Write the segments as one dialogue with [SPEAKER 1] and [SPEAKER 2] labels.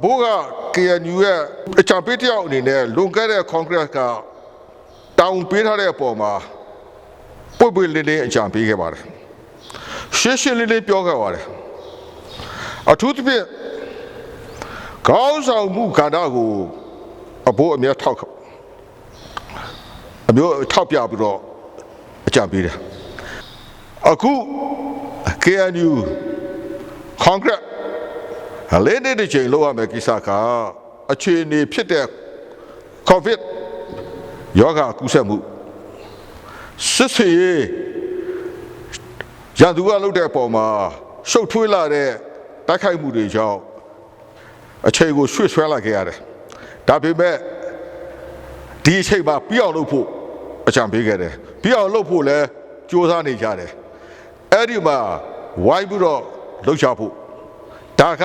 [SPEAKER 1] ဘိုးက KNU ရဲ့အကြံပေးတယောက်အနေနဲ့လွန်ခဲ့တဲ့ Congress ကတောင်းပေးထားတဲ့အပေါ်မှာပွင့်ပွင့်လင်းလင်းအကြံပေးခဲ့ပါတယ်ရှင်းရှင်းလင်းလင်းပြောခဲ့ပါတယ်အထူးသဖြင့်ခေါင်းဆောင်မှုကဏ္ဍကိုအဘိုးအမြတ်ထောက်ပြပြီးတော့အကြံပေးတယ်အခု KNU Congress လေးနေ့တစ်ချိန်လောက်ရမယ်ကိစ္စကအခြေအနေဖြစ်တဲ့ COVID ယောဂကူးစက်မှုစစ်ဆေးရန်သူကလုပ်တဲ့အပေါ်မှာရှုပ်ထွေးလာတဲ့တိုက်ခိုက်မှုတွေကြောင့်အခြေကိုရွှေ့ဆွဲလာခဲ့ရတယ်ဒါပေမဲ့ဒီအချိန်မှာပြီးအောင်လုပ်ဖို့အကြံပေးခဲ့တယ်ပြီးအောင်လုပ်ဖို့လည်းကြိုးစားနေကြတယ်အဲ့ဒီမှာဝိုင်းပြီးတော့လှုပ်ရှားဖို့ဒါက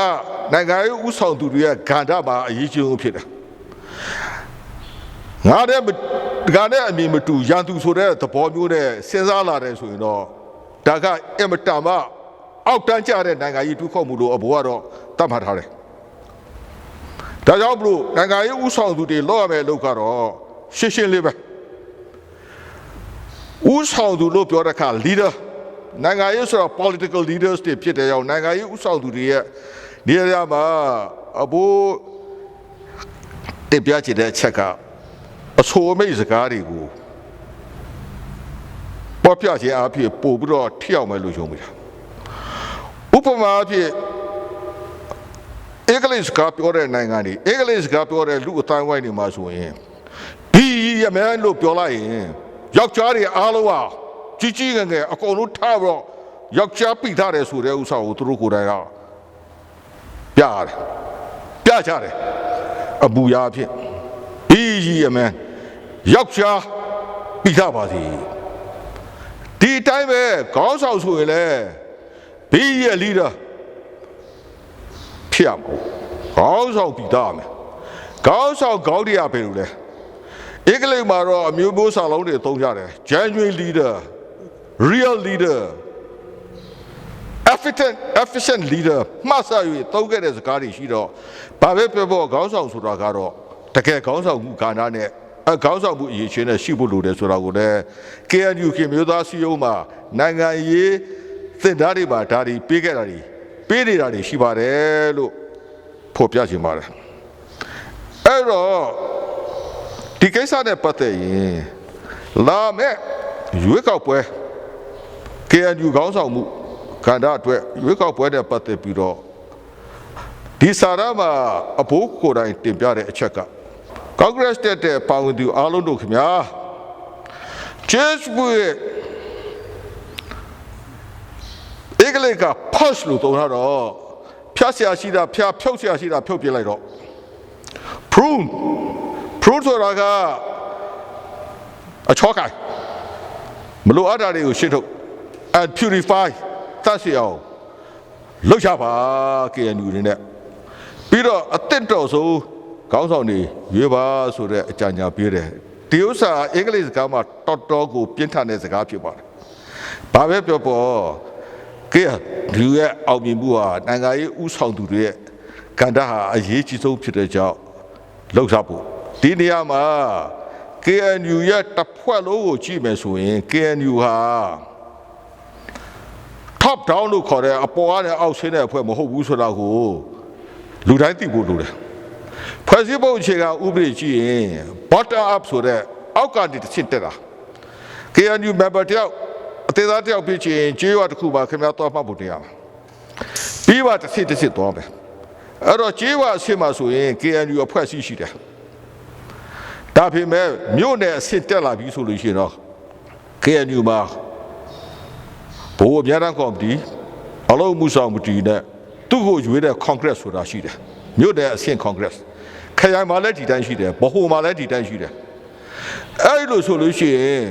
[SPEAKER 1] နိုင်ငံရေးဥဆောင်သူတွေရဲ့ဂန္ဓာမှာအရေးကြီးဆုံးဖြစ်တယ်ငါနဲ့အမြင်မတူရန်သူဆိုတဲ့သဘောမျိုးနဲ့စဉ်းစားလာတယ်ဆိုရင်တော့ဒါကအင်မတန်မှအောက်တန်းကျတဲ့နိုင်ငံရေးတွေးခေါ်မှုလို့အဘောကတော့တတ်မှတ်ထားတယ်ဒါကြောင့်မလို့နိုင်ငံရေးဥဆောင်သူတွေလောက်ရမယ်လို့ကတော့ရှင်းရှင်းလေးပဲဥဆောင်သူလို့ပြောတဲ့အခါ leader နိုင်ငံရေးဆိုတော့ political leaders တွေဖြစ်တဲ့ရောက်နိုင်ငံရေးဥဆောင်သူတွေရဲ့နေရာမှာအဘိုးတင်ပြချင်တဲ့အချက်ကအဆိုအမိတ်စကားတွေကိုပေါ်ပြခြင်းအဖြစ်ပို့ပြီးတော့ထိအောင်မယ်လို့ယုံမိတာဥပမာအဖြစ်အင်္ဂလိပ်စကားပြောတဲ့နိုင်ငံတွေအင်္ဂလိပ်စကားပြောတဲ့လူအတိုင်းဝိုင်းတွေမှာဆိုရင်ဒီရမန်းလို့ပြောလိုက်ရင်ယောက်ျားတွေအားလုံးဟာကြီးငယ်အကုန်လုံးထားပြီးတော့ယောက်ျားပိထားတယ်ဆိုတဲ့ဥစ္စာကိုသူတို့ကိုယ်တိုင်ကပြကြတယ်အပူရာဖြစ်ဒီရမန်းယောက်ျားပိထားပါစေဒီတိုင်းပဲခေါင်းဆောင်ဆိုရင်လည်းဘေးရဲ့ leader ဖြစ်ရမှာခေါင်းဆောင်ပိထားမယ်ခေါင်းဆောင်ခေါင်းတရားပဲလို့လဲအင်္ဂလိပ်မှာတော့အမျိုးမျိုးစာလုံးတွေသုံးကြတယ် genuine leader real leader efficient leader မှတ်စာ၍သုံးခဲ့တဲ့စကားတွေရှိတော့ဘာပဲပြောခေါင်းဆောင်ဆိုတာကတော့တကယ်ခေါင်းဆောင်မှုကဏ္ဍနဲ့ခေါင်းဆောင်မှုအရေးချင်းနဲ့ရှိဖို့လိုတယ်ဆိုတာကိုလည်း KNU မျိုးသားစည်းရုံးမှာနိုင်ငံရေးသင်တန်းတွေမှာဒါတွေပေးခဲ့တာတွေပေးနေတာတွေရှိပါတယ်လို့ဖော်ပြချင်ပါတယ်အဲ့တော့ဒီကိစ္စနဲ့ပတ်သက်ရင်လာမဲ့ရွေးကောက်ပွဲ KNU ခေါင်းဆောင်မှုကဏ္ဍအတွက်ရွေးကောက်ပွဲနဲ့ပတ်သက်ပြီးတော့ဒီစာရမှာအဘိုးကိုယ်တိုင်တင်ပြတဲ့အချက်ကCongress တဲ့ပါဝင်သူအားလုံးတို့ခင်ဗျာ Facebook အင်္ဂလိပ်က push လို့သုံးထားတော့ဖြတ်ဆရာရှိတာဖြုတ်ဆရာရှိတာဖြုတ်ပြလိုက်တော့ prune ဆိုတာကအချောကိုင်မလိုအပ်တာတွေကိုရှင်းထုတ် and purify သတ်စီအောင်လှုပ်ရှားပါ KNU တွေနဲ့ပြီးတော့အသစ်တော်ဆုံးခေါင်းဆောင်တွေရွေးပါဆိုတဲ့အကြံဉာဏ်ပေးတယ်ဒီဥစ္စာအင်္ဂလိပ်စကားမှာတော်တော်ကိုပြင်းထန်တဲ့စကားဖြစ်ပါတယ်ဘာပဲပြောKNU ရဲ့အောင်မြင်မှုဟာနိုင်ငံရေးဥဆောင်သူတွေရဲ့ကဏ္ဍဟာအရေးကြီးဆုံးဖြစ်တဲ့ကြောင့်လှုပ်ရှားဖို့ဒီနေရာမှာ KNU ရဲ့တစ်ဖွဲ့လုံးကိုကြည့်မယ်ဆိုရင် KNU ဟာ top down လို့ခေါ်တဲ့အပေါ်ကနေအောက်ဆင်းတဲ့အဖွဲ့မဟုတ်ဘူးဆိုတာကိုလူတိုင်းသိဖို့လိုတယ်ဖွဲ့စည်းပုံအခြေခံဥပဒေကြည့်ရင် bottom up ဆိုတဲ့အောက်ကနေတစ်ဆင့်တက်တာ KNU member တယောက်အသေးသားတယောက်ဖြစ်ချင်ကြေးရွာတစ်ခုပါခင်ဗျားသွားမှတ်ဖို့တရားပြီးပါတစ်ဆင့်သွားမယ်အဲ့တော့ကြေးရွာအဆင့်မှာဆိုရင် KNU အဖွဲ့အစည်းရှိတယ်ဒါပေမဲ့မြို့နယ်အဆင့်တက်လာပြီဆိုလို့ရှိရင်တော့ KNU မှာဘိုးအများတန်းကော်မတီအလုံးမှုဆောင်မှုတီနဲ့သူ့ကိုရွေးတဲ့ Congress ဆိုတာရှိတယ်မြို့နယ်အဆင့် Congress ခရိုင်မှာလည်းဒီတိုင်းရှိတယ်ဗဟိုမှာလည်းဒီတိုင်းရှိတယ်အဲ့လိုဆိုလို့ရှိရင်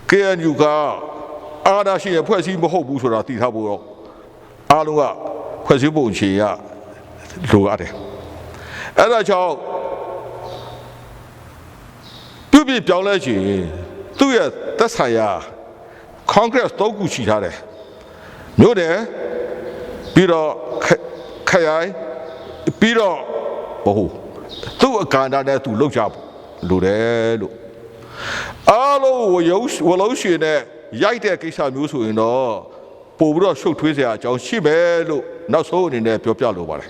[SPEAKER 1] KNU ကအာဏာရှင်အဖွဲ့အစည်းမဟုတ်ဘူးဆိုတာသိထားဖို့တော့အားလုံးကဖွဲ့စည်းပုံအခြေရလိုအပ်တယ်အဲ့ဒါကြောင့်ပြုပြင်ပြောင်းလဲခြင်းသူ့ရဲ့သက်ဆိုင်ရာ Congress 3ခုရှိထားတယ်မြို့နယ်ပြီးတော့ခရိုင် ပြီးတော့သူ့အခန္ဓာနဲ့သူလှုပ်ကြဖို့လိုတယ်လို့အားလုံးဝလုံးရှင်နဲ့ရိုက်တဲ့ကိစ္စမျိုးဆိုရင်တော့ပို့ပြီးတော့ရှုပ်ထွေးစရာအကြောင်းရှိမယ်လို့နောက်ဆုံးအနေနဲ့ပြောပြလိုပါတယ်